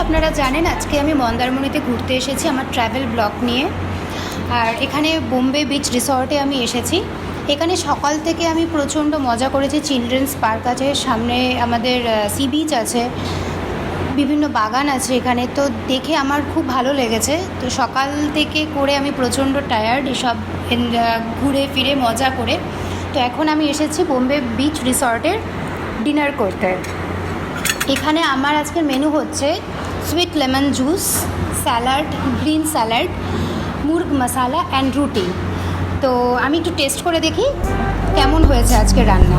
আপনারা জানেন আজকে আমি মন্দারমণিতে ঘুরতে এসেছি আমার ট্রাভেল ব্লগ নিয়ে। আর এখানে বোম্বে বিচ রিসর্টে আমি এসেছি। এখানে সকাল থেকে আমি প্রচণ্ড মজা করেছি। চিলড্রেন্স পার্ক আছে, সামনে আমাদের সি বিচ আছে, বিভিন্ন বাগান আছে এখানে। তো দেখে আমার খুব ভালো লেগেছে। তো সকাল থেকে করে আমি প্রচণ্ড টায়ার্ড এসব ঘুরে ফিরে মজা করে। তো এখন আমি এসেছি বোম্বে বিচ রিসর্টের ডিনার করতে। এখানে আমার আজকের মেনু হচ্ছে sweet lemon juice, salad, green salad, murgh masala and রুটি। তো আমি একটু টেস্ট করে দেখি কেমন হয়েছে আজকের রান্না।